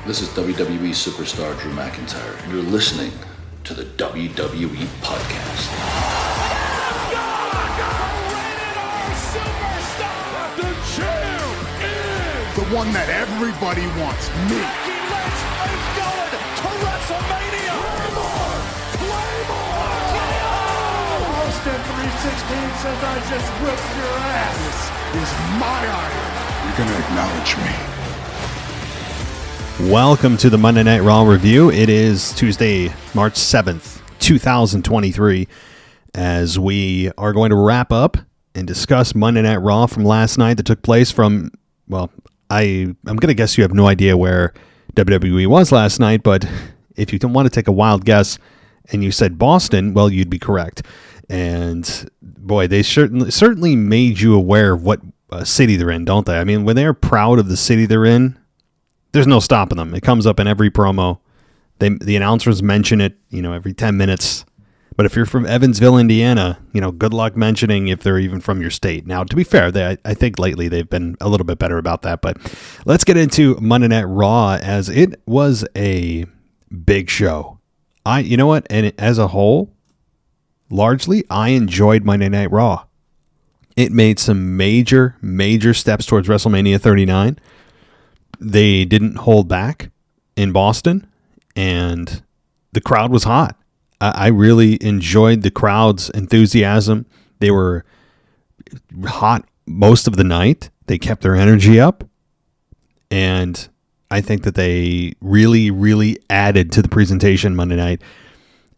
This is WWE superstar Drew McIntyre, and you're listening to the WWE Podcast. The champ is the one that everybody wants, me. It's going to WrestleMania. Claymore! Austin 316 says I just whipped your ass. This is my iron. You're going to acknowledge me. Welcome to the Monday Night Raw review. It is Tuesday, March 7th, 2023, as we are going to wrap up and discuss Monday Night Raw from last night that took place from, well, I'm going to guess you have no idea where WWE was last night, but if you don't want to take a wild guess and you said Boston, well, you'd be correct. And boy, they certainly made you aware of what city they're in, don't they? I mean, when they're proud of the city they're in, there's no stopping them. It comes up in every promo. The announcers mention it, every 10 minutes. But if you're from Evansville, Indiana, good luck mentioning if they're even from your state. Now, to be fair, I think lately they've been a little bit better about that. But let's get into Monday Night Raw, as it was a big show. You know what? And as a whole, largely, I enjoyed Monday Night Raw. It made some major steps towards WrestleMania 39. They didn't hold back in Boston, and the crowd was hot. I really enjoyed the crowd's enthusiasm. They were hot most of the night. They kept their energy up, and I think that they really added to the presentation Monday night.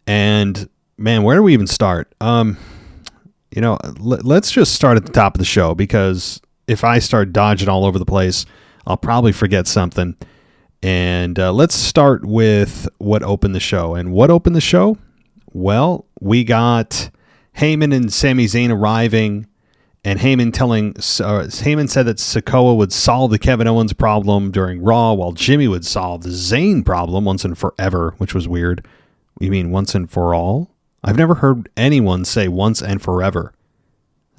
And man, where do we even start? Let's just start at the top of the show, because if I start dodging all over the place, I'll probably forget something. And let's start with what opened the show. And what opened the show? Well, we got Heyman and Sami Zayn arriving, and Heyman said that Sikoa would solve the Kevin Owens problem during Raw, while Jimmy would solve the Zayn problem once and forever, which was weird. You mean once and for all? I've never heard anyone say once and forever.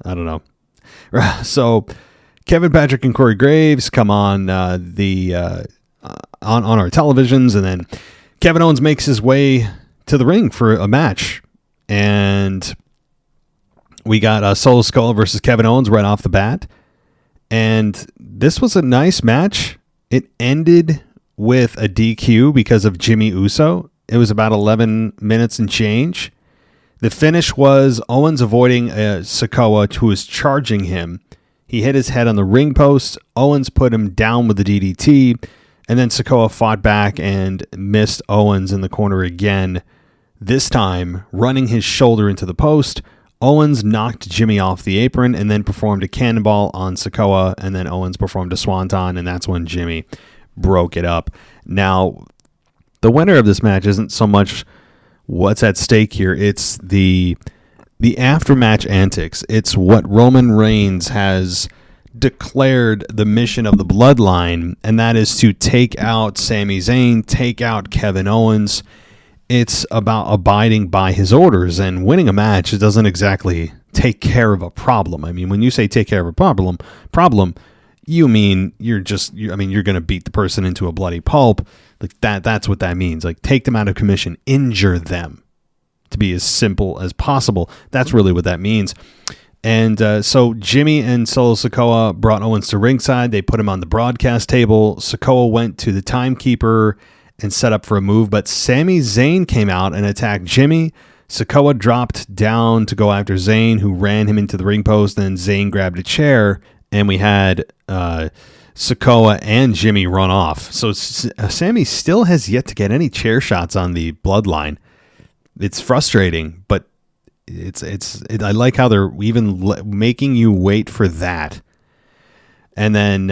I don't know. So Kevin Patrick and Corey Graves come on on our televisions, and then Kevin Owens makes his way to the ring for a match, and we got Solo Sikoa versus Kevin Owens right off the bat, and this was a nice match. It ended with a DQ because of Jey Uso. It was about 11 minutes and change. The finish was Owens avoiding Sikoa, who was charging him. He hit his head on the ring post. Owens put him down with the DDT, and then Sikoa fought back and missed Owens in the corner again, this time running his shoulder into the post. Owens knocked Jimmy off the apron and then performed a cannonball on Sikoa, and then Owens performed a swanton, and that's when Jimmy broke it up. Now, the winner of this match isn't so much what's at stake here. It's the after-match antics. It's what Roman Reigns has declared the mission of the Bloodline, and that is to take out Sami Zayn, take out Kevin Owens. It's about abiding by his orders, and winning a match, it doesn't exactly take care of a problem. I mean, when you say take care of a problem, you mean you're going to beat the person into a bloody pulp. Like that's what that means. Like, take them out of commission, injure them. To be as simple as possible. That's really what that means. And so Jimmy and Solo Sikoa brought Owens to ringside. They put him on the broadcast table. Sikoa went to the timekeeper and set up for a move, but Sami Zayn came out and attacked Jimmy. Sikoa dropped down to go after Zayn, who ran him into the ring post. Then Zayn grabbed a chair, and we had Sikoa and Jimmy run off. So Sami still has yet to get any chair shots on the Bloodline. It's frustrating, but I like how they're even making you wait for that. And then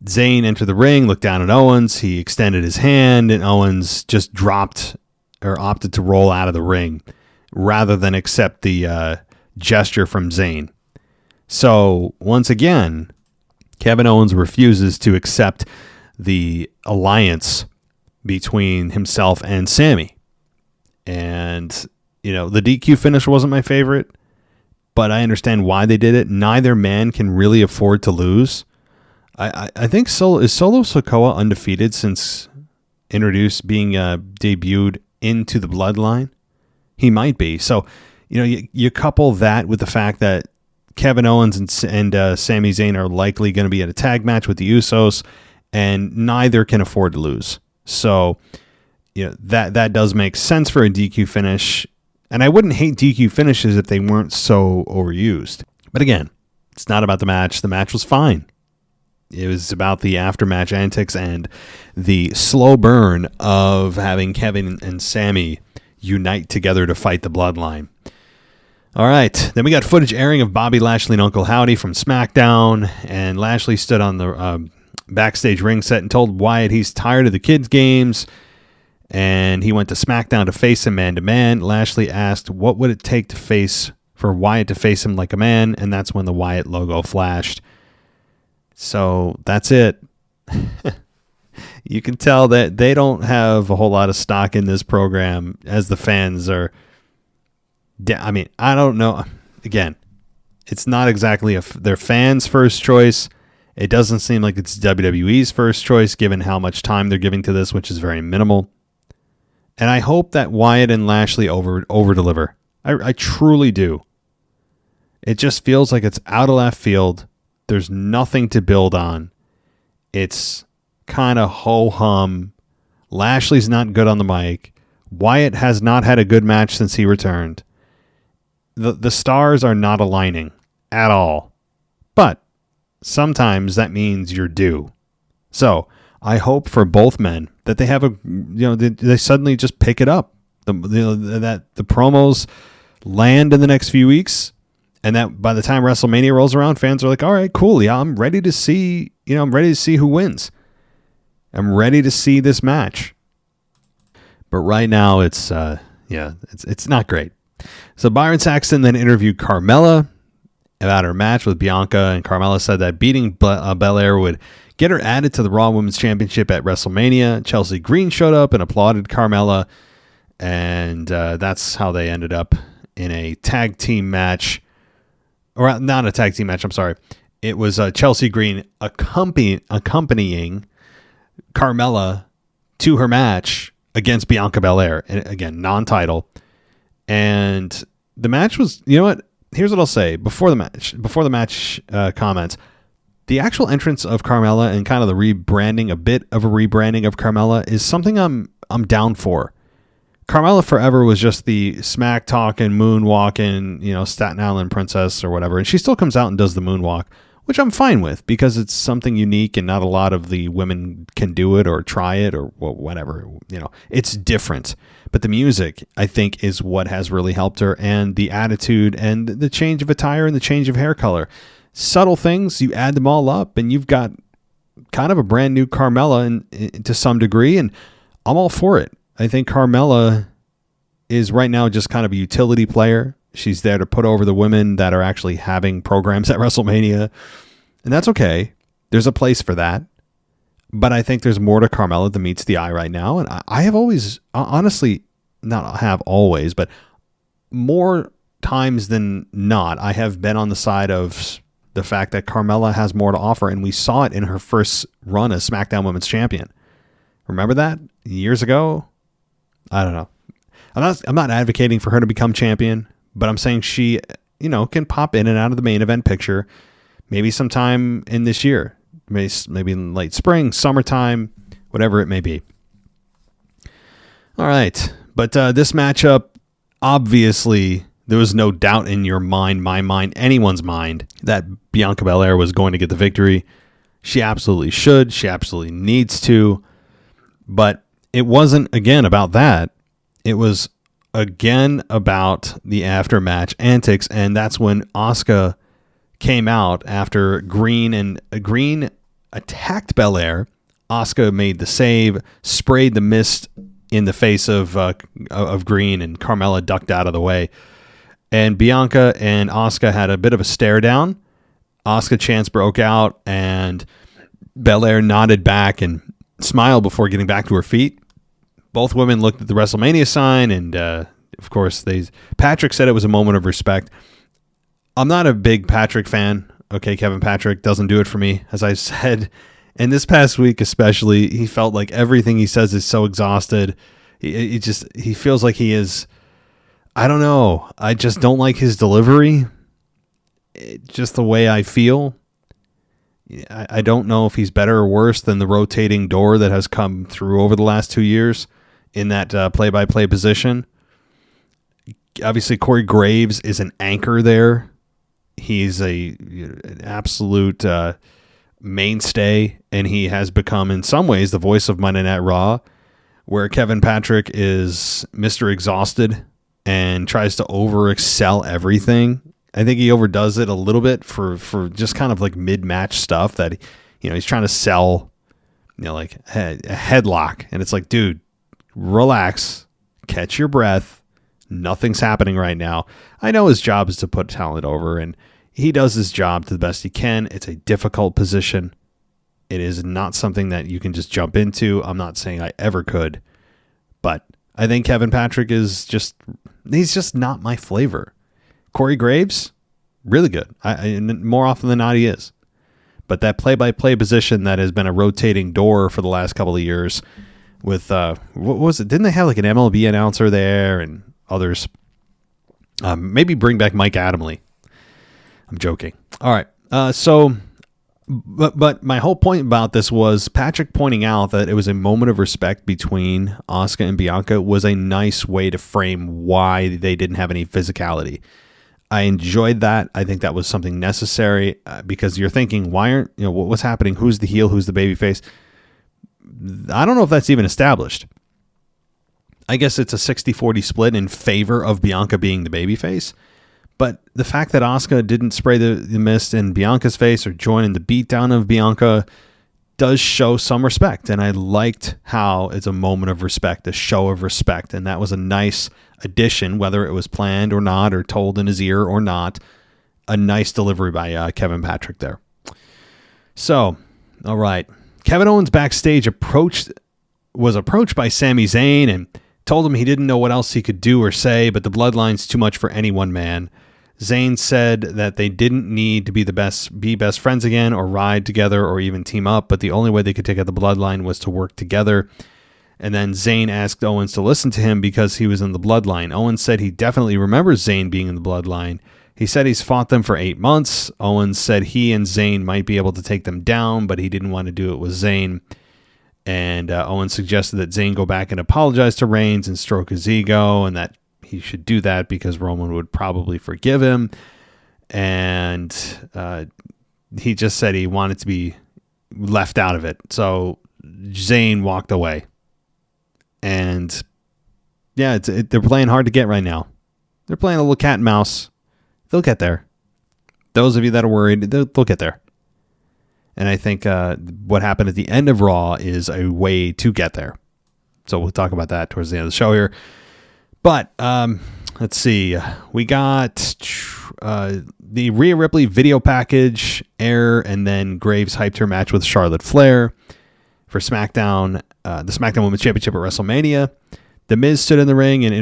Zayn entered the ring, looked down at Owens. He extended his hand, and Owens just opted to roll out of the ring rather than accept the gesture from Zayn. So once again, Kevin Owens refuses to accept the alliance between himself and Sami. And, the DQ finish wasn't my favorite, but I understand why they did it. Neither man can really afford to lose. I think Solo Sikoa undefeated since being debuted into the bloodline? He might be. So, you couple that with the fact that Kevin Owens and Sami Zayn are likely going to be at a tag match with the Usos, and neither can afford to lose. So, that does make sense for a DQ finish. And I wouldn't hate DQ finishes if they weren't so overused. But again, it's not about the match. The match was fine. It was about the after-match antics and the slow burn of having Kevin and Sami unite together to fight the bloodline. All right, then we got footage airing of Bobby Lashley and Uncle Howdy from SmackDown, and Lashley stood on the backstage ring set and told Wyatt he's tired of the kids' games, and he went to SmackDown to face him man-to-man. Lashley asked what would it take for Wyatt to face him like a man, and that's when the Wyatt logo flashed. So that's it. You can tell that they don't have a whole lot of stock in this program as the fans are. I mean, I don't know. Again, it's not exactly their fans' first choice. It doesn't seem like it's WWE's first choice, given how much time they're giving to this, which is very minimal. And I hope that Wyatt and Lashley over-deliver. I truly do. It just feels like it's out of left field. There's nothing to build on. It's kind of ho-hum. Lashley's not good on the mic. Wyatt has not had a good match since he returned. The stars are not aligning at all. But sometimes that means you're due. So I hope for both men that they have they suddenly just pick it up. That the promos land in the next few weeks, and that by the time WrestleMania rolls around, fans are like, all right, cool. Yeah, I'm ready to see, I'm ready to see who wins. I'm ready to see this match. But right now it's not great. So Byron Saxton then interviewed Carmella about her match with Bianca, and Carmella said that beating Belair would get her added to the Raw Women's Championship at WrestleMania. Chelsea Green showed up and applauded Carmella, and that's how they ended up in a tag team match. Or not a tag team match, I'm sorry. It was Chelsea Green accompanying Carmella to her match against Bianca Belair. And again, non-title. And the match was, you know what? Here's what I'll say before the match comments. The actual entrance of Carmella and kind of the rebranding, a bit of a rebranding of Carmella, is something I'm down for. Carmella forever was just the smack talking, moonwalking, Staten Island princess or whatever, and she still comes out and does the moonwalk, which I'm fine with because it's something unique and not a lot of the women can do it or try it or whatever. It's different. But the music, I think, is what has really helped her, and the attitude and the change of attire and the change of hair color. Subtle things, you add them all up, and you've got kind of a brand new Carmella to some degree, and I'm all for it. I think Carmella is right now just kind of a utility player. She's there to put over the women that are actually having programs at WrestleMania, and that's okay. There's a place for that. But I think there's more to Carmella than meets the eye right now. And I have always, honestly, not have always, but more times than not, I have been on the side of the fact that Carmella has more to offer. And we saw it in her first run as SmackDown Women's Champion. Remember that years ago? I don't know. I'm not advocating for her to become champion, but I'm saying she, can pop in and out of the main event picture maybe sometime in this year. Maybe in late spring, summertime, whatever it may be. All right. But this matchup, obviously, there was no doubt in your mind, my mind, anyone's mind, that Bianca Belair was going to get the victory. She absolutely should. She absolutely needs to. But it wasn't, again, about that. It was, again, about the after-match antics, and that's when Asuka came out after Green attacked Belair. Asuka made the save, sprayed the mist in the face of Green, and Carmella ducked out of the way. And Bianca and Asuka had a bit of a stare down. Asuka chants broke out, and Belair nodded back and smiled before getting back to her feet. Both women looked at the WrestleMania sign, and of course, Patrick said it was a moment of respect. I'm not a big Patrick fan. Okay, Kevin Patrick doesn't do it for me. As I said And this past week especially, he felt like everything he says is so exhausted. He feels like he is, I don't know. I just don't like his delivery. Just the way I feel. I don't know if he's better or worse than the rotating door that has come through over the last 2 years in that play-by-play position. Obviously, Corey Graves is an anchor there. He's an absolute mainstay, and he has become, in some ways, the voice of Monday Night Raw, where Kevin Patrick is Mr. Exhausted and tries to over-excel everything. I think he overdoes it a little bit for just kind of like mid-match stuff that, he's trying to sell, like a headlock. And it's like, dude, relax, catch your breath. Nothing's happening right now. I know his job is to put talent over, and he does his job to the best he can. It's a difficult position. It is not something that you can just jump into. I'm not saying I ever could, but I think Kevin Patrick he's just not my flavor. Corey Graves, really good. More often than not, he is. But that play-by-play position that has been a rotating door for the last couple of years with, what was it? Didn't they have like an MLB announcer there and others? Maybe bring back Mike Adamle. I'm joking. All right. But my whole point about this was Patrick pointing out that it was a moment of respect between Asuka and Bianca was a nice way to frame why they didn't have any physicality. I enjoyed that. I think that was something necessary because you're thinking, why aren't, what's happening? Who's the heel? Who's the babyface? I don't know if that's even established. I guess it's a 60-40 split in favor of Bianca being the babyface. But the fact that Asuka didn't spray the mist in Bianca's face or join in the beatdown of Bianca does show some respect. And I liked how it's a moment of respect, a show of respect. And that was a nice addition, whether it was planned or not, or told in his ear or not. A nice delivery by Kevin Patrick there. So, all right. Kevin Owens backstage was approached by Sami Zayn and told him he didn't know what else he could do or say, but the bloodline's too much for any one man. Zayn said that they didn't need to be best friends again or ride together or even team up, but the only way they could take out the bloodline was to work together. And then Zayn asked Owens to listen to him because he was in the bloodline. Owens said he definitely remembers Zayn being in the bloodline. He said he's fought them for 8 months. Owens said he and Zayn might be able to take them down, but he didn't want to do it with Zayn. And Owens suggested that Zayn go back and apologize to Reigns and stroke his ego, and that he should do that because Roman would probably forgive him. And he just said he wanted to be left out of it. So Zayn walked away. And yeah, they're playing hard to get right now. They're playing a little cat and mouse. They'll get there. Those of you that are worried, they'll get there. And I think what happened at the end of Raw is a way to get there. So we'll talk about that towards the end of the show here. But let's see. We got the Rhea Ripley video package air, and then Graves hyped her match with Charlotte Flair for SmackDown, the SmackDown Women's Championship at WrestleMania. The Miz stood in the ring and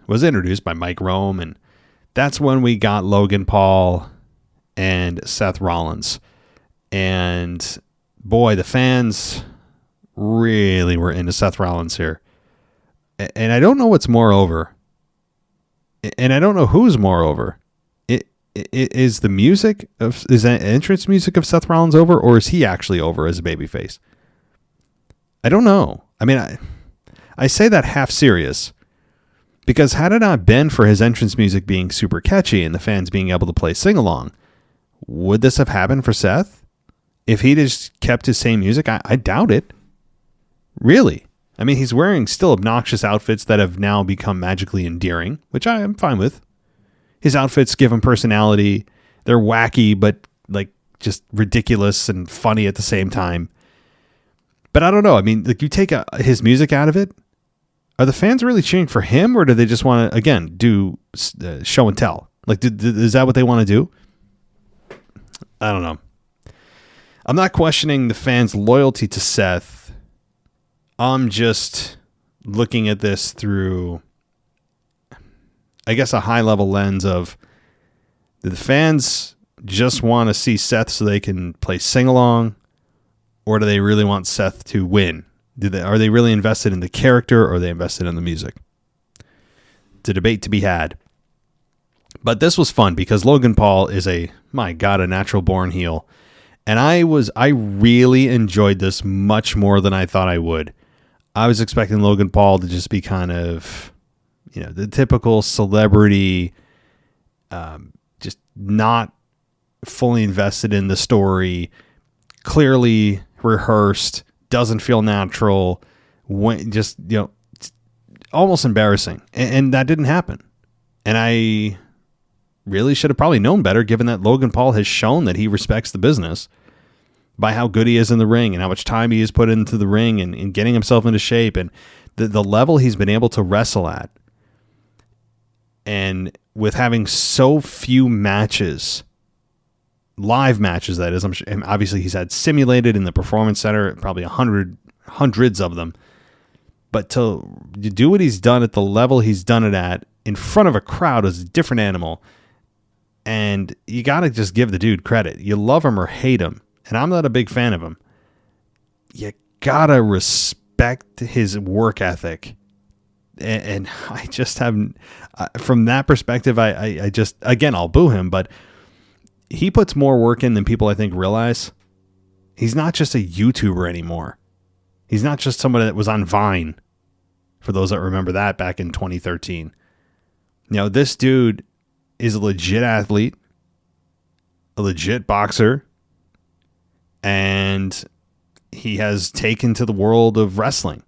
was introduced by Mike Rome, and that's when we got Logan Paul and Seth Rollins. And boy, the fans really were into Seth Rollins here. And I don't know what's more over. And I don't know who's more over. Is the music is that entrance music of Seth Rollins over, or is he actually over as a babyface? I don't know. I mean, I say that half serious because had it not been for his entrance music being super catchy and the fans being able to play sing-along, would this have happened for Seth? If he just kept his same music, I doubt it. Really. I mean, he's wearing still obnoxious outfits that have now become magically endearing, which I am fine with. His outfits give him personality. They're wacky, but like just ridiculous and funny at the same time. But I don't know. I mean, like you take his music out of it. Are the fans really cheering for him, or do they just want to, again, do show and tell? Like, is that what they want to do? I don't know. I'm not questioning the fans' loyalty to Seth. I'm just looking at this through, I guess, a high-level lens of, do the fans just want to see Seth so they can play sing-along? Or do they really want Seth to win? Are they really invested in the character, or are they invested in the music? It's a debate to be had. But this was fun because Logan Paul is a natural born heel. And I really enjoyed this much more than I thought I would. I was expecting Logan Paul to just be kind of, the typical celebrity, just not fully invested in the story, clearly rehearsed, doesn't feel natural, just, almost embarrassing. And that didn't happen. And I really should have probably known better, given that Logan Paul has shown that he respects the business by how good he is in the ring and how much time he has put into the ring and getting himself into shape and the level he's been able to wrestle at. And with having so few matches, live matches, that is, and obviously he's had simulated in the Performance Center, probably hundreds of them. But to do what he's done at the level he's done it at in front of a crowd is a different animal. And you got to just give the dude credit. You love him or hate him. And I'm not a big fan of him. You got to respect his work ethic. And I just haven't, from that perspective, I just, again, I'll boo him, but he puts more work in than people I think realize. He's not just a YouTuber anymore. He's not just somebody that was on Vine, for those that remember that back in 2013. This dude is a legit athlete, a legit boxer, and he has taken to the world of wrestling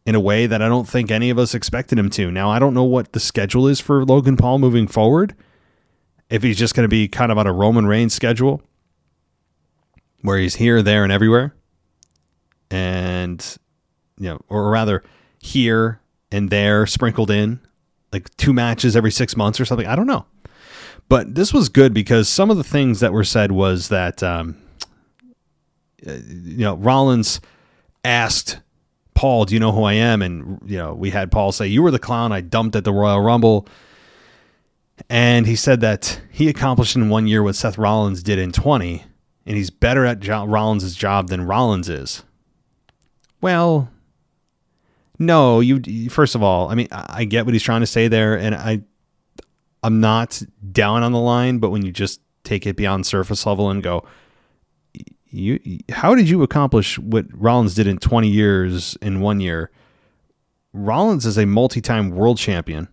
in a way that I don't think any of us expected him to. Now, I don't know what the schedule is for Logan Paul moving forward. If he's just going to be kind of on a Roman Reigns schedule where he's here, there, and everywhere. And, or rather here and there sprinkled in, like 2 matches every 6 months or something. I don't know. But this was good because some of the things that were said was that, Rollins asked Paul, do you know who I am? And, we had Paul say, you were the clown I dumped at the Royal Rumble. And he said that he accomplished in 1 year what Seth Rollins did in 20, and he's better at Rollins' job than Rollins is. Well, no, first of all, I mean, I get what he's trying to say there, and I'm not down on the line, but when you just take it beyond surface level and go, how did you accomplish what Rollins did in 20 years in 1 year? Rollins is a multi-time world champion,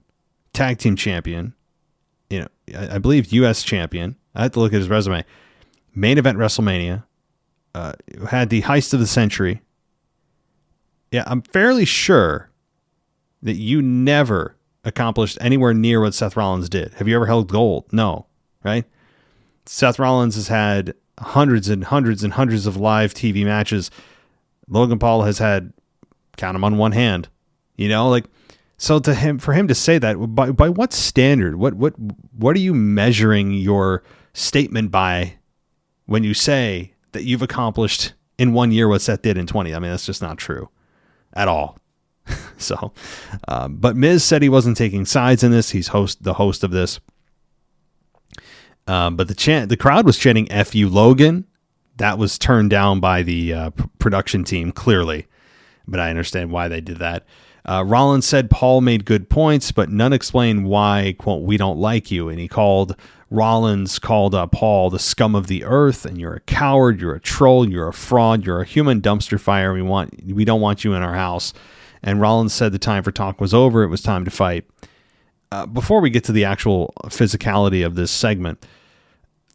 tag team champion, I believe U.S. champion. I have to look at his resume. Main event WrestleMania, had the heist of the century. Yeah, I'm fairly sure that you never accomplished anywhere near what Seth Rollins did. Have you ever held gold? No, right? Seth Rollins has had hundreds and hundreds and hundreds of live TV matches. Logan Paul has had, count them on one hand, so for him to say that, by what standard, what are you measuring your statement by when you say that you've accomplished in 1 year what Seth did in 20? I mean, that's just not true at all. So, but Miz said he wasn't taking sides in this. He's the host of this. But the crowd was chanting "F you, Logan." That was turned down by the production team, clearly. But I understand why they did that. Rollins said Paul made good points, but none explained why, quote, we don't like you. And Rollins called Paul the scum of the earth, and you're a coward, you're a troll, you're a fraud, you're a human dumpster fire. We don't want you in our house. And Rollins said the time for talk was over. It was time to fight. Before we get to the actual physicality of this segment,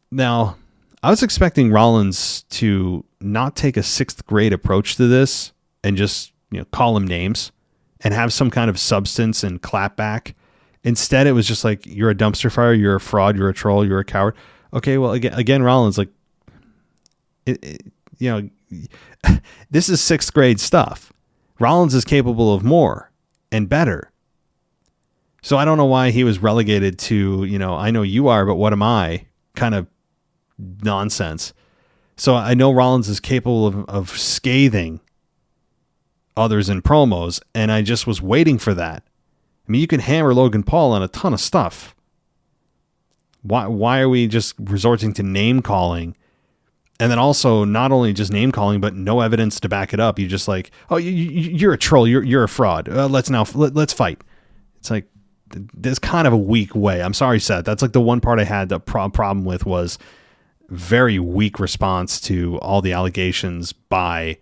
now, I was expecting Rollins to not take a 6th grade approach to this and just, call him names and have some kind of substance and clap back. Instead, it was just like, you're a dumpster fire, you're a fraud, you're a troll, you're a coward. Okay, well, again, Rollins, like, this is 6th grade stuff. Rollins is capable of more and better. So I don't know why he was relegated to, I know you are, but what am I? Kind of nonsense. So I know Rollins is capable of scathing others in promos, and I just was waiting for that. I mean, you can hammer Logan Paul on a ton of stuff. Why are we just resorting to name calling And then also not only just name calling, but no evidence to back it up. You just like, oh, you're a troll. You're a fraud. Let's fight. It's like, there's kind of a weak way. I'm sorry, Seth. That's like the one part I had the problem with was very weak response to all the allegations by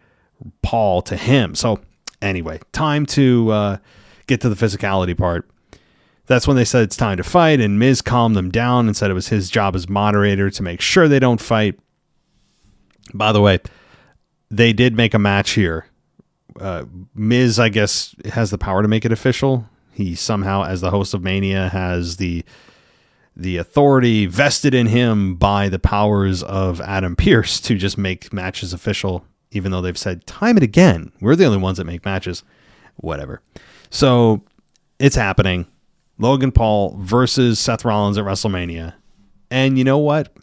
Paul to him. So anyway, time to get to the physicality part. That's when they said it's time to fight, and Miz calmed them down and said it was his job as moderator to make sure they don't fight. By the way, they did make a match here. Miz, I guess, has the power to make it official. He somehow, as the host of Mania, has the authority vested in him by the powers of Adam Pearce to just make matches official, even though they've said time and again, we're the only ones that make matches. Whatever. So it's happening. Logan Paul versus Seth Rollins at WrestleMania. And you know what?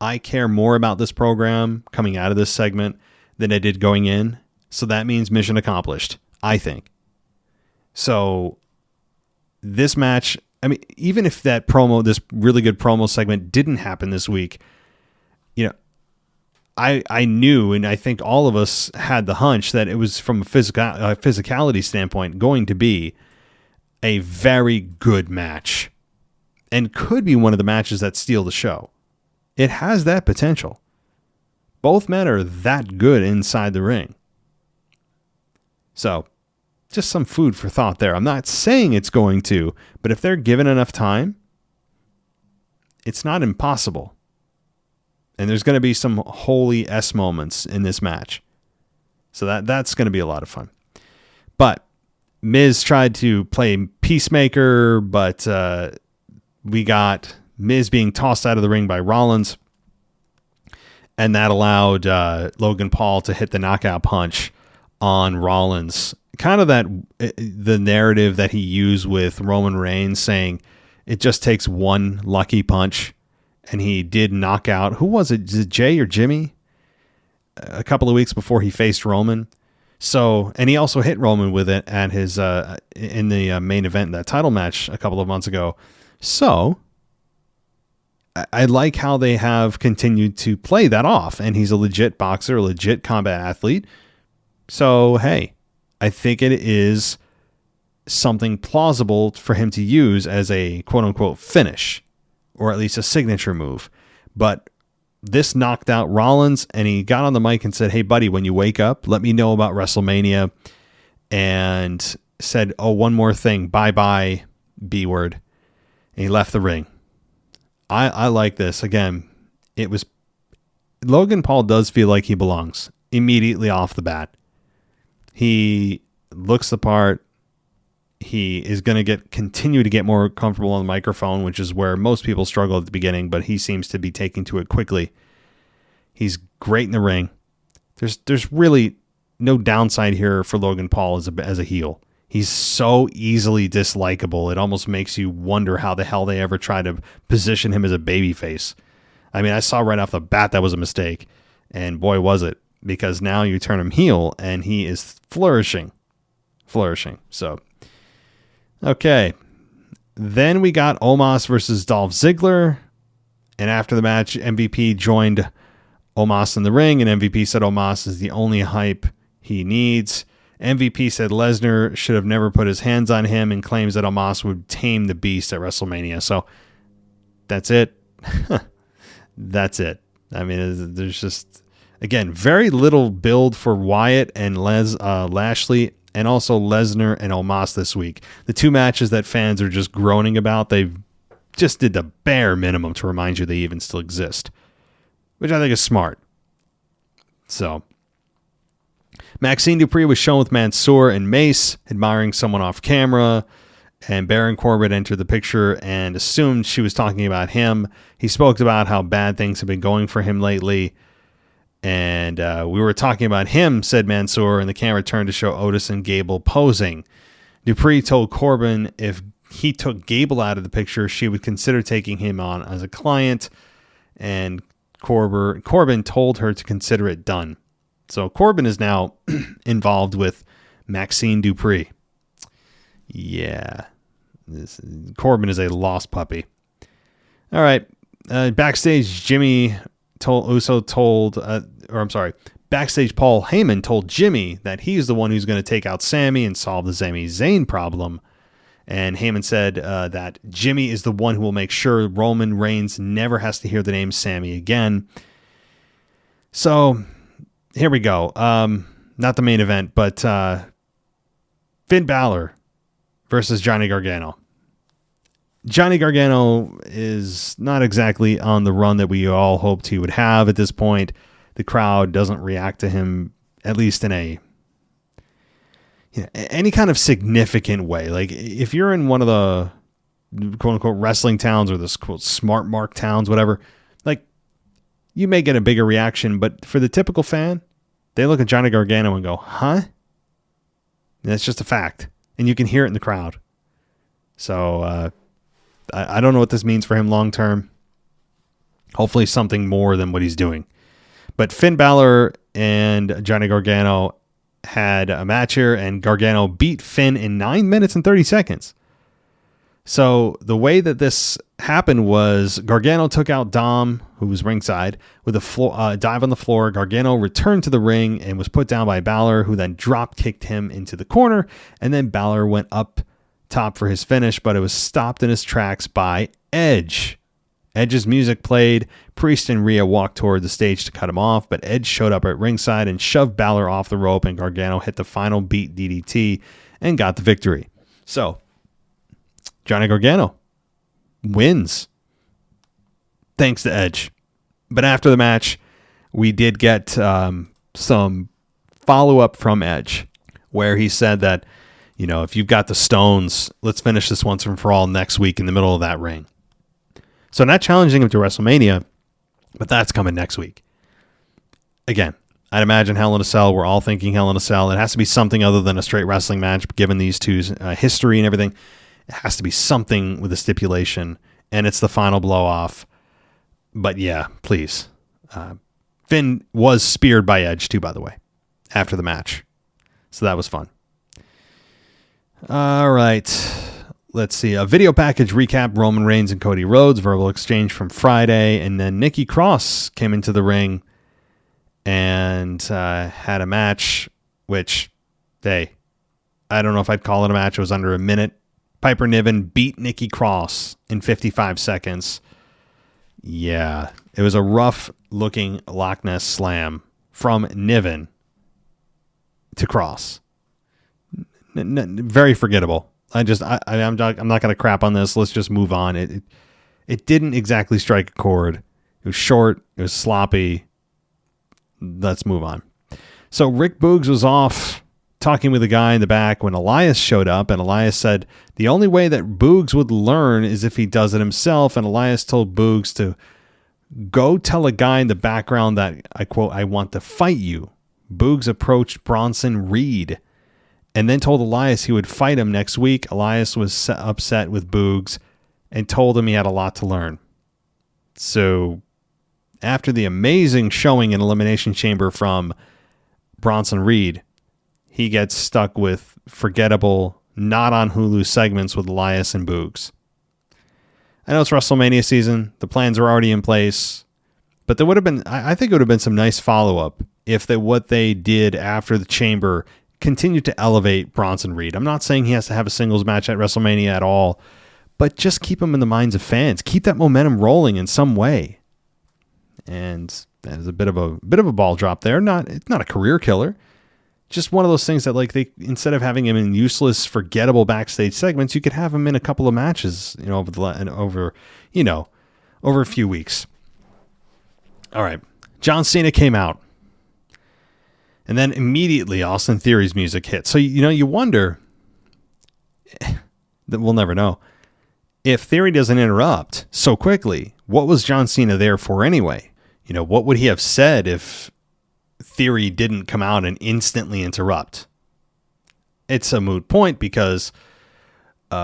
I care more about this program coming out of this segment than I did going in. So that means mission accomplished, I think. So this match, I mean, even if that promo, this really good promo segment didn't happen this week, you know, I knew, and I think all of us had the hunch that it was from a physicality standpoint going to be a very good match and could be one of the matches that steal the show. It has that potential. Both men are that good inside the ring. So, just some food for thought there. I'm not saying it's going to, but if they're given enough time, it's not impossible. And there's going to be some holy S moments in this match. So that's going to be a lot of fun. But Miz tried to play peacemaker, but we got Miz being tossed out of the ring by Rollins. And that allowed Logan Paul to hit the knockout punch on Rollins. Kind of the narrative that he used with Roman Reigns, saying it just takes one lucky punch. And he did knock out, who was it? Is it Jey or Jimmy? A couple of weeks before he faced Roman. So, and he also hit Roman with it at his in the main event, that title match a couple of months ago. So, I like how they have continued to play that off. And he's a legit boxer, a legit combat athlete. So, hey, I think it is something plausible for him to use as a quote-unquote finish, or at least a signature move. But this knocked out Rollins, and he got on the mic and said, hey, buddy, when you wake up, let me know about WrestleMania. And said, oh, one more thing, bye-bye, B-word. And he left the ring. I like this. Again, it was... Logan Paul does feel like he belongs immediately off the bat. He looks the part. He is going to continue to get more comfortable on the microphone, which is where most people struggle at the beginning, but he seems to be taking to it quickly. He's great in the ring. There's really no downside here for Logan Paul as a heel. He's so easily dislikable. It almost makes you wonder how the hell they ever try to position him as a babyface. I mean, I saw right off the bat that was a mistake, and boy was it, because now you turn him heel and he is flourishing. So, okay. Then we got Omos versus Dolph Ziggler. And after the match, MVP joined Omos in the ring, and MVP said Omos is the only hype he needs. MVP said Lesnar should have never put his hands on him and claims that Omos would tame the beast at WrestleMania. So that's it. That's it. I mean, there's just, again, very little build for Wyatt and Lashley, and also Lesnar and Omos this week. The two matches that fans are just groaning about, they just did the bare minimum to remind you they even still exist, which I think is smart. So, Maxine Dupree was shown with Mansoor and Mace, admiring someone off camera, and Baron Corbin entered the picture and assumed she was talking about him. He spoke about how bad things have been going for him lately. And we were talking about him, said Mansoor, and the camera turned to show Otis and Gable posing. Dupree told Corbin if he took Gable out of the picture, she would consider taking him on as a client, and Corbin told her to consider it done. So Corbin is now involved with Maxine Dupree. Yeah, Corbin is a lost puppy. All right, backstage, Jimmy backstage Paul Heyman told Jimmy that he's the one who's going to take out Sami and solve the Sami Zayn problem. And Heyman said that Jimmy is the one who will make sure Roman Reigns never has to hear the name Sami again. So here we go. Not the main event, but Finn Balor versus Johnny Gargano. Johnny Gargano is not exactly on the run that we all hoped he would have at this point. The crowd doesn't react to him, at least in any kind of significant way. Like if you're in one of the quote unquote wrestling towns or the quote smart mark towns, whatever, like you may get a bigger reaction, but for the typical fan, they look at Johnny Gargano and go, huh? And that's just a fact. And you can hear it in the crowd. So I don't know what this means for him long term. Hopefully something more than what he's doing. But Finn Balor and Johnny Gargano had a match here, and Gargano beat Finn in 9 minutes and 30 seconds. So the way that this happened was Gargano took out Dom, who was ringside, with a dive on the floor. Gargano returned to the ring and was put down by Balor, who then drop kicked him into the corner, and then Balor went up top for his finish, but it was stopped in his tracks by Edge. Edge's music played. Priest and Rhea walked toward the stage to cut him off, but Edge showed up at ringside and shoved Balor off the rope, and Gargano hit the final beat DDT and got the victory. So, Johnny Gargano wins thanks to Edge. But after the match, we did get some follow-up from Edge, where he said that, if you've got the stones, let's finish this once and for all next week in the middle of that ring. So not challenging him to WrestleMania, but that's coming next week. Again, I'd imagine Hell in a Cell. We're all thinking Hell in a Cell. It has to be something other than a straight wrestling match, given these two's history and everything. It has to be something with a stipulation, and it's the final blow-off. But yeah, please. Finn was speared by Edge, too, by the way, after the match. So that was fun. All right. Let's see. A video package recap: Roman Reigns and Cody Rhodes, verbal exchange from Friday, and then Nikki Cross came into the ring and had a match, which, I don't know if I'd call it a match. It was under a minute. Piper Niven beat Nikki Cross in 55 seconds. Yeah, it was a rough-looking Loch Ness slam from Niven to Cross. Very forgettable. I'm not going to crap on this. Let's just move on. It didn't exactly strike a chord. It was short. It was sloppy. Let's move on. So Rick Boogs was off talking with a guy in the back when Elias showed up, and Elias said the only way that Boogs would learn is if he does it himself, and Elias told Boogs to go tell a guy in the background that, I quote, I want to fight you. Boogs approached Bronson Reed and then told Elias he would fight him next week. Elias was upset with Boogs and told him he had a lot to learn. So after the amazing showing in Elimination Chamber from Bronson Reed, he gets stuck with forgettable, not on Hulu segments with Elias and Boogs. I know it's WrestleMania season. The plans are already in place. But there would have been, I think it would have been some nice follow-up if what they did after the Chamber continued to elevate Bronson Reed. I'm not saying he has to have a singles match at WrestleMania at all, but just keep him in the minds of fans. Keep that momentum rolling in some way. And that is a bit of a ball drop there. It's not a career killer. Just one of those things that, like, they, instead of having him in useless, forgettable backstage segments, you could have him in a couple of matches, over a few weeks. All right. John Cena came out. And then immediately Austin Theory's music hit. So, you wonder, that we'll never know, if Theory doesn't interrupt so quickly, what was John Cena there for anyway? What would he have said if Theory didn't come out and instantly interrupt? It's a moot point because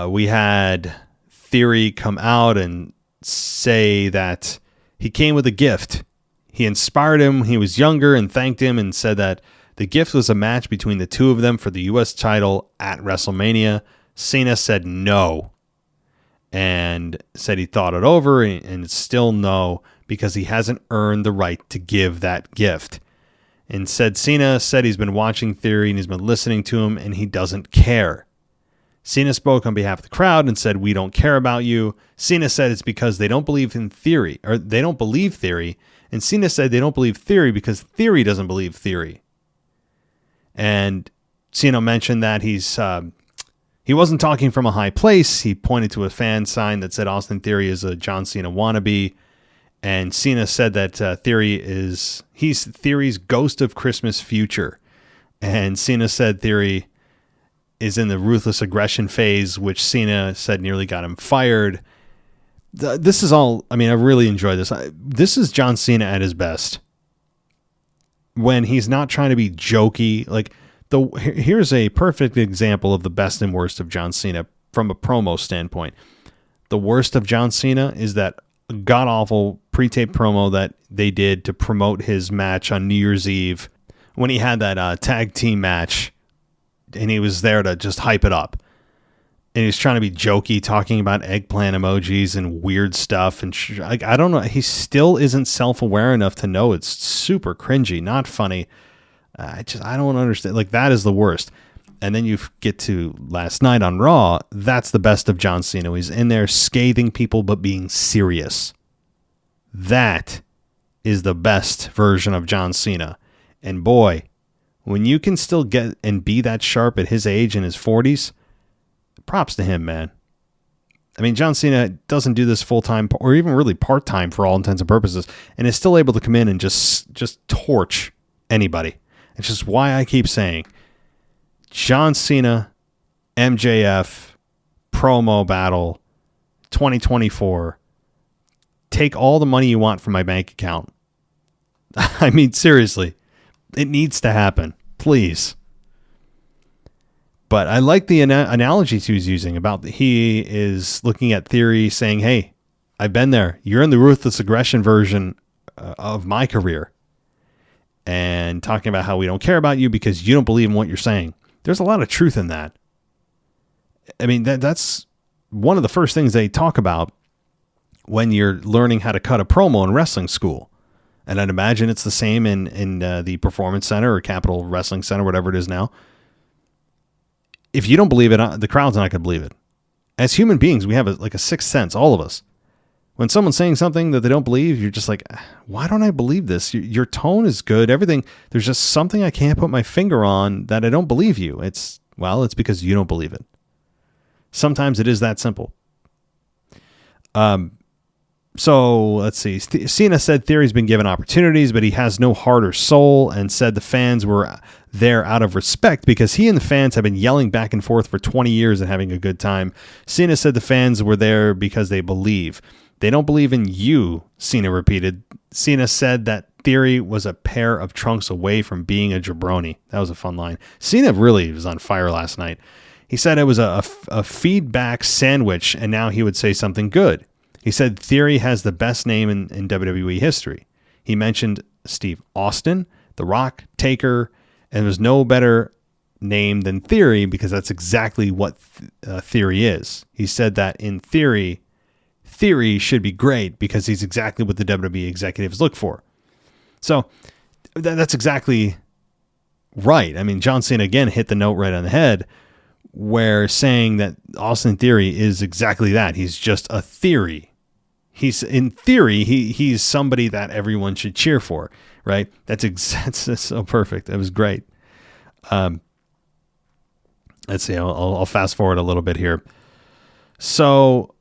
we had Theory come out and say that he came with a gift. He inspired him when he was younger and thanked him and said that the gift was a match between the two of them for the U.S. title at WrestleMania. Cena said no. and said he thought it over and still no, because he hasn't earned the right to give that gift. And Cena said he's been watching Theory and he's been listening to him and he doesn't care. Cena spoke on behalf of the crowd and said, "We don't care about you." Cena said it's because they don't believe in Theory, or they don't believe Theory. And Cena said they don't believe Theory because Theory doesn't believe Theory. And Cena mentioned that he wasn't talking from a high place. He pointed to a fan sign that said Austin Theory is a John Cena wannabe. And Cena said that he's Theory's ghost of Christmas future. And Cena said Theory is in the ruthless aggression phase, which Cena said nearly got him fired. This is all, I really enjoy this. This is John Cena at his best. When he's not trying to be jokey. Here's a perfect example of the best and worst of John Cena from a promo standpoint. The worst of John Cena is that god-awful pre-tape promo that they did to promote his match on New Year's Eve when he had that tag team match, and he was there to just hype it up. And he was trying to be jokey, talking about eggplant emojis and weird stuff. And I don't know. He still isn't self-aware enough to know it's super cringy, not funny. I don't understand. That is the worst. And then you get to last night on Raw. That's the best of John Cena. He's in there scathing people, but being serious. That is the best version of John Cena. And boy, when you can still get and be that sharp at his age in his 40s, props to him, man. John Cena doesn't do this full-time or even really part-time for all intents and purposes, and is still able to come in and just torch anybody. It's just why I keep saying John Cena, MJF, promo battle, 2024. Take all the money you want from my bank account. Seriously, it needs to happen. Please. But I like the analogies he was using about he is looking at Theory saying, "Hey, I've been there. You're in the ruthless aggression version of my career." And talking about how we don't care about you because you don't believe in what you're saying. There's a lot of truth in that. That's one of the first things they talk about when you're learning how to cut a promo in wrestling school. And I'd imagine it's the same in the Performance Center or Capital Wrestling Center, whatever it is now. If you don't believe it, the crowd's not going to believe it. As human beings, we have a sixth sense, all of us. When someone's saying something that they don't believe, you're just like, why don't I believe this? Your tone is good. Everything. There's just something I can't put my finger on that I don't believe you. It's because you don't believe it. Sometimes it is that simple. So let's see. Cena said Theory's been given opportunities, but he has no heart or soul, and said the fans were there out of respect because he and the fans have been yelling back and forth for 20 years and having a good time. Cena said the fans were there because they believe. They don't believe in you, Cena repeated. Cena said that Theory was a pair of trunks away from being a jabroni. That was a fun line. Cena really was on fire last night. He said it was a feedback sandwich, and now he would say something good. He said Theory has the best name in WWE history. He mentioned Steve Austin, The Rock, Taker, and there's no better name than Theory because that's exactly what Theory is. He said that in Theory should be great because he's exactly what the WWE executives look for. So that's exactly right. John Cena again hit the note right on the head where saying that Austin Theory is exactly that. He's just a theory. He's in theory, he's somebody that everyone should cheer for, right? That's so perfect. That was great. Let's see. I'll fast forward a little bit here. So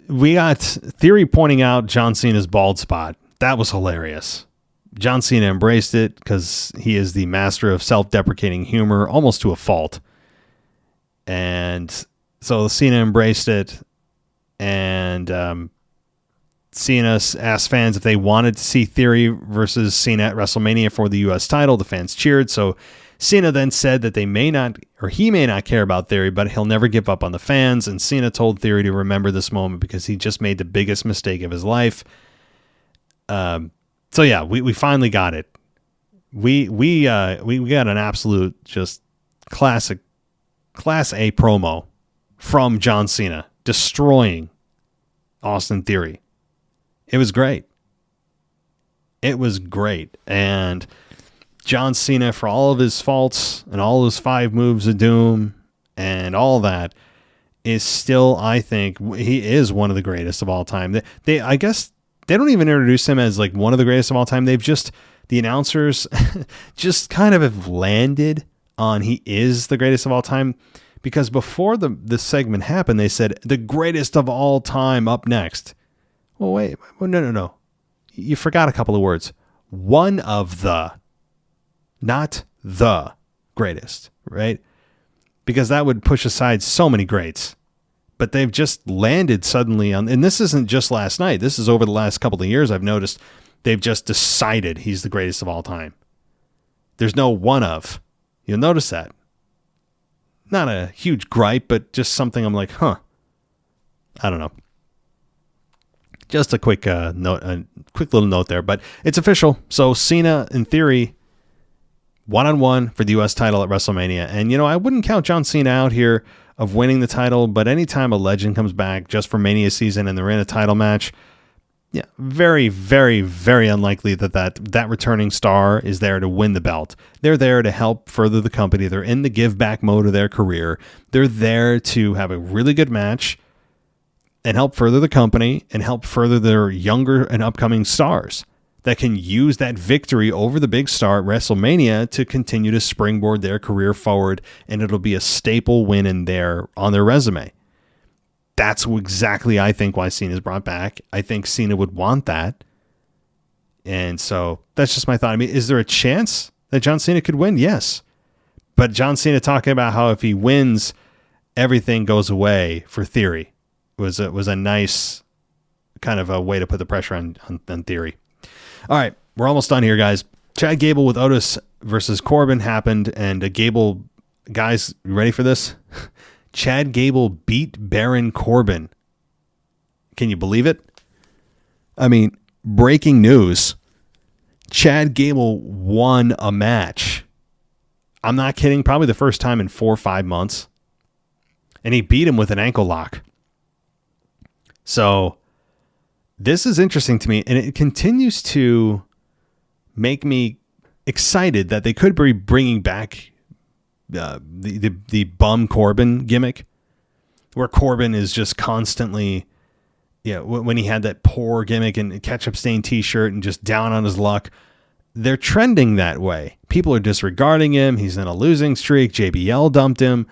we got Theory pointing out John Cena's bald spot. That was hilarious. John Cena embraced it because he is the master of self-deprecating humor, almost to a fault. And so Cena embraced it, and Cena asked fans if they wanted to see Theory versus Cena at WrestleMania for the U.S. title. The fans cheered. So Cena then said that he may not care about Theory, but he'll never give up on the fans. And Cena told Theory to remember this moment because he just made the biggest mistake of his life. So yeah, we finally got it. We got an absolute just classic Class A promo from John Cena. destroying Austin Theory. It was great. It was great. And John Cena, for all of his faults and all his 5 moves of doom and all that, is still, I think, he is one of the greatest of all time. I guess they don't even introduce him as like one of the greatest of all time. They've just, the announcers just kind of have landed on he is the greatest of all time, because before the segment happened, they said the greatest of all time up next. Well, wait, no. You forgot a couple of words. One of the, not the greatest, right? Because that would push aside so many greats. But they've just landed suddenly on, and this isn't just last night. This is over the last couple of years. I've noticed they've just decided he's the greatest of all time. There's no one of. You'll notice that. Not a huge gripe, but just something I'm like, I don't know. Just a quick note, a quick little note there, but it's official. So Cena and Theory, 1-on-1 for the U.S. title at WrestleMania. And, I wouldn't count John Cena out here of winning the title, but anytime a legend comes back just for Mania season and they're in a title match, yeah, very, very, very unlikely that returning star is there to win the belt. They're there to help further the company. They're in the give back mode of their career. They're there to have a really good match and help further the company and help further their younger and upcoming stars that can use that victory over the big star at WrestleMania to continue to springboard their career forward, and it'll be a staple win on their resume. That's exactly, I think, why Cena's brought back. I think Cena would want that. And so that's just my thought. I mean, is there a chance that John Cena could win? Yes. But John Cena talking about how if he wins, everything goes away for Theory was a nice kind of a way to put the pressure on Theory. All right, we're almost done here, guys. Chad Gable with Otis versus Corbin happened, and Gable, guys, you ready for this? Chad Gable beat Baron Corbin. Can you believe it? I mean, breaking news. Chad Gable won a match. I'm not kidding. Probably the first time in 4 or 5 months. And he beat him with an ankle lock. So this is interesting to me, and it continues to make me excited that they could be bringing back the bum Corbin gimmick, where Corbin is just constantly, when he had that poor gimmick and ketchup stained t-shirt and just down on his luck. They're trending that way. People are disregarding him. He's in a losing streak. JBL dumped him,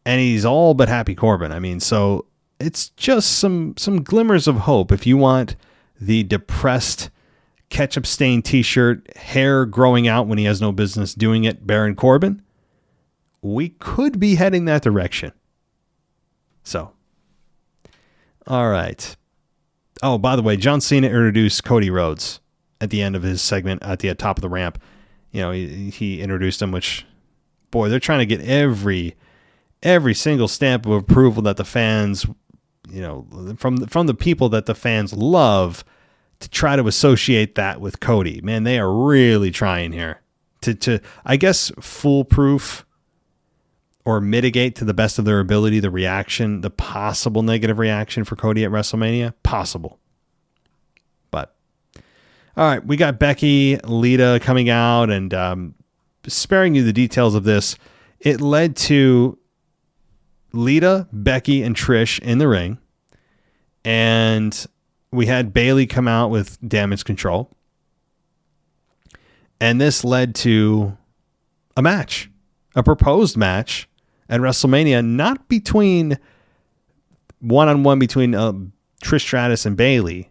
and he's all but happy Corbin. I mean, so it's just some glimmers of hope. If you want the depressed ketchup stained t-shirt, hair growing out when he has no business doing it, Baron Corbin, we could be heading that direction. So, all right. Oh, by the way, John Cena introduced Cody Rhodes at the end of his segment at the top of the ramp. He introduced him, which, boy, they're trying to get every single stamp of approval that the fans, from the people that the fans love, to try to associate that with Cody. Man, they are really trying here to I guess, foolproof or mitigate to the best of their ability the possible negative reaction for Cody at WrestleMania. Possible. But, all right, we got Becky, Lita coming out, and sparing you the details of this, it led to Lita, Becky, and Trish in the ring, and we had Bayley come out with Damage Control, and this led to a match, a proposed match at WrestleMania, not between one-on-one between Trish Stratus and Bayley,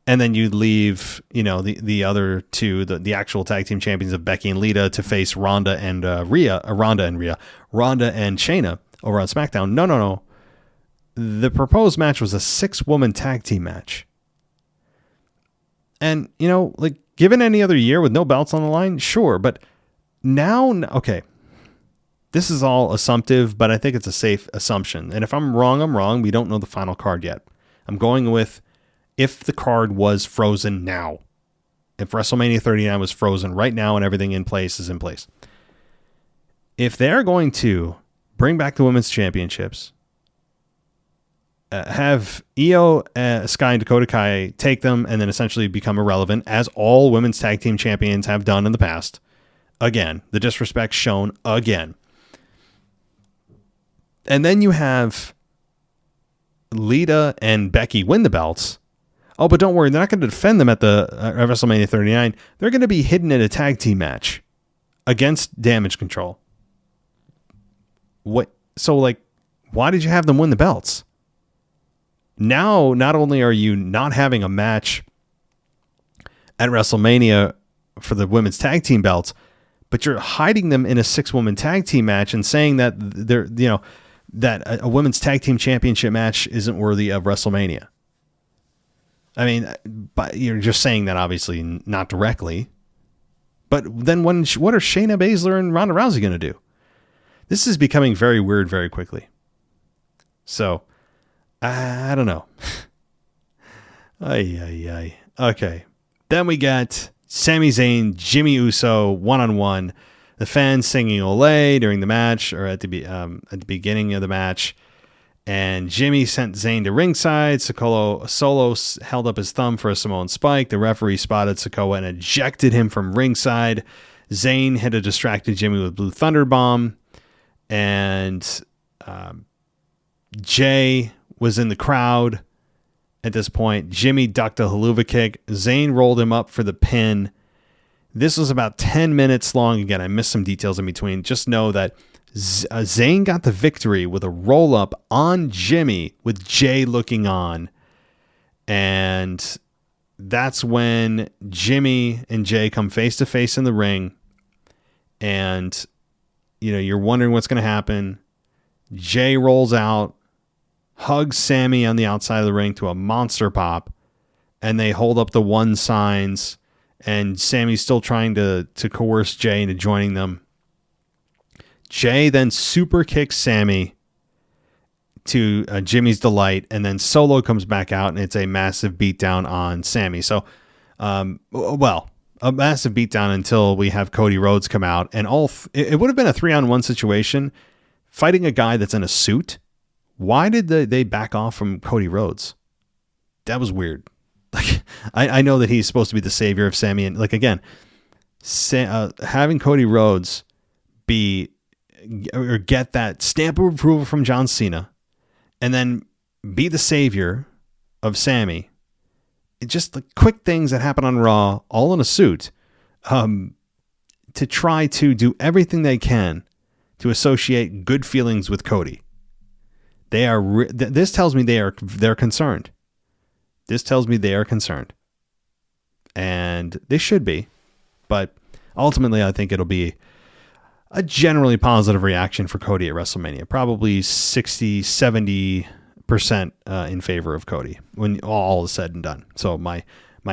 and then you'd leave, the other two, the actual tag team champions of Becky and Lita, to face Ronda and Shayna over on SmackDown. No. The proposed match was a 6-woman tag team match. And, given any other year with no belts on the line, sure. But now, okay, this is all assumptive, but I think it's a safe assumption. And if I'm wrong, I'm wrong. We don't know the final card yet. I'm going with if the card was frozen now. If WrestleMania 39 was frozen right now and everything in place is in place. If they're going to bring back the women's championships, have Io, Sky, and Dakota Kai take them and then essentially become irrelevant, as all women's tag team champions have done in the past. Again, the disrespect shown again. And then you have Lita and Becky win the belts. Oh, but don't worry, they're not going to defend them at the WrestleMania 39. They're going to be hidden in a tag team match against Damage Control. What? So, like, why did you have them win the belts? Now, not only are you not having a match at WrestleMania for the women's tag team belts, but you're hiding them in a 6-woman tag team match and saying that they're, that a women's tag team championship match isn't worthy of WrestleMania. I mean, but you're just saying that obviously not directly. But then what are Shayna Baszler and Ronda Rousey going to do? This is becoming very weird very quickly. So, I don't know. Okay. Then we got Sami Zayn, Jimmy Uso, one-on-one. The fans singing Olay during the match, or at the beginning of the match. And Jimmy sent Zayn to ringside. Solo held up his thumb for a Samoan spike. The referee spotted Sikoa and ejected him from ringside. Zayn hit a distracted Jimmy with Blue Thunder Bomb. And Jey was in the crowd at this point. Jimmy ducked a haluva kick. Zayn rolled him up for the pin. This was about 10 minutes long. Again, I missed some details in between. Just know that Zayn got the victory with a roll-up on Jimmy with Jey looking on. And that's when Jimmy and Jey come face-to-face in the ring. And, you're wondering what's going to happen. Jey rolls out, hugs Sami on the outside of the ring to a monster pop. And they hold up the 1 signs. And Sami's still trying to coerce Jey into joining them. Jey then super kicks Sami to Jimmy's delight, and then Solo comes back out, and it's a massive beatdown on Sami. So, a massive beatdown until we have Cody Rhodes come out, and it would have been a 3-on-1 situation, fighting a guy that's in a suit. Why did they back off from Cody Rhodes? That was weird. Like, I know that he's supposed to be the savior of Sami, and like again, having Cody Rhodes get that stamp of approval from John Cena, and then be the savior of Sami. It's just the quick things that happen on Raw, all in a suit, to try to do everything they can to associate good feelings with Cody. They are. This tells me they're concerned. This tells me they are concerned, and they should be. But ultimately, I think it'll be a generally positive reaction for Cody at WrestleMania. Probably 60-70% in favor of Cody when all is said and done. So my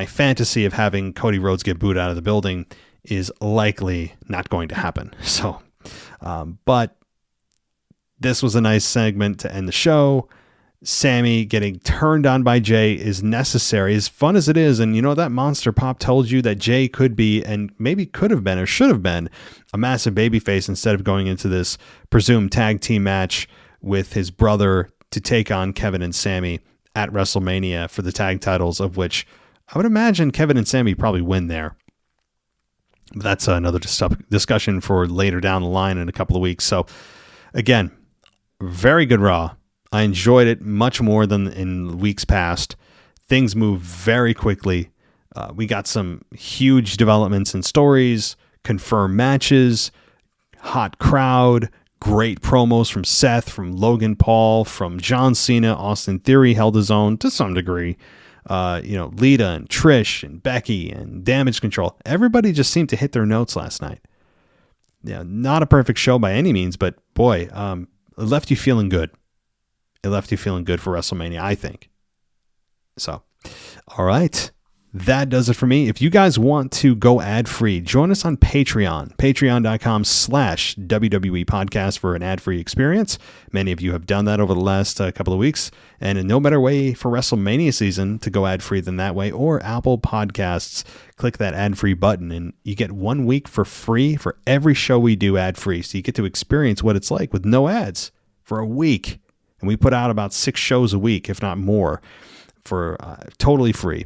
fantasy of having Cody Rhodes get booed out of the building is likely not going to happen. So, but this was a nice segment to end the show. Sami getting turned on by Jey is necessary, as fun as it is. And that monster pop told you that Jey could be, and maybe could have been or should have been, a massive babyface instead of going into this presumed tag team match with his brother to take on Kevin and Sami at WrestleMania for the tag titles, of which I would imagine Kevin and Sami probably win there. But that's another discussion for later down the line in a couple of weeks. So again, very good Raw. I enjoyed it much more than in weeks past. Things move very quickly. We got some huge developments and stories, confirmed matches, hot crowd, great promos from Seth, from Logan Paul, from John Cena. Austin Theory held his own to some degree. Lita and Trish and Becky and Damage Control. Everybody just seemed to hit their notes last night. Yeah, not a perfect show by any means, but boy, it left you feeling good. It left you feeling good for WrestleMania, I think. So, all right. That does it for me. If you guys want to go ad-free, join us on Patreon. Patreon.com/WWE Podcast for an ad-free experience. Many of you have done that over the last couple of weeks. And no better way for WrestleMania season to go ad-free than that way. Or Apple Podcasts. Click that ad-free button and you get 1 week for free for every show we do ad-free. So you get to experience what it's like with no ads for a week. And we put out about 6 shows a week, if not more, for totally free.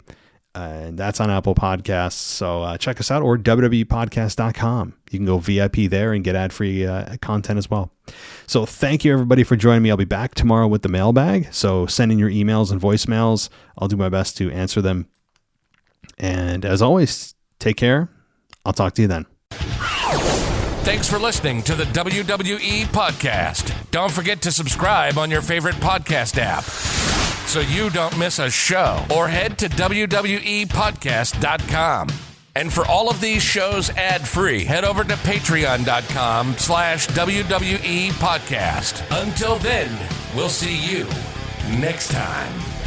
And that's on Apple Podcasts. So check us out, or WWEpodcast.com. You can go VIP there and get ad-free content as well. So thank you, everybody, for joining me. I'll be back tomorrow with the mailbag. So send in your emails and voicemails. I'll do my best to answer them. And as always, take care. I'll talk to you then. Thanks for listening to the WWE Podcast. Don't forget to subscribe on your favorite podcast app so you don't miss a show, or head to WWEpodcast.com. And for all of these shows ad-free, head over to patreon.com/WWE Podcast. Until then, we'll see you next time.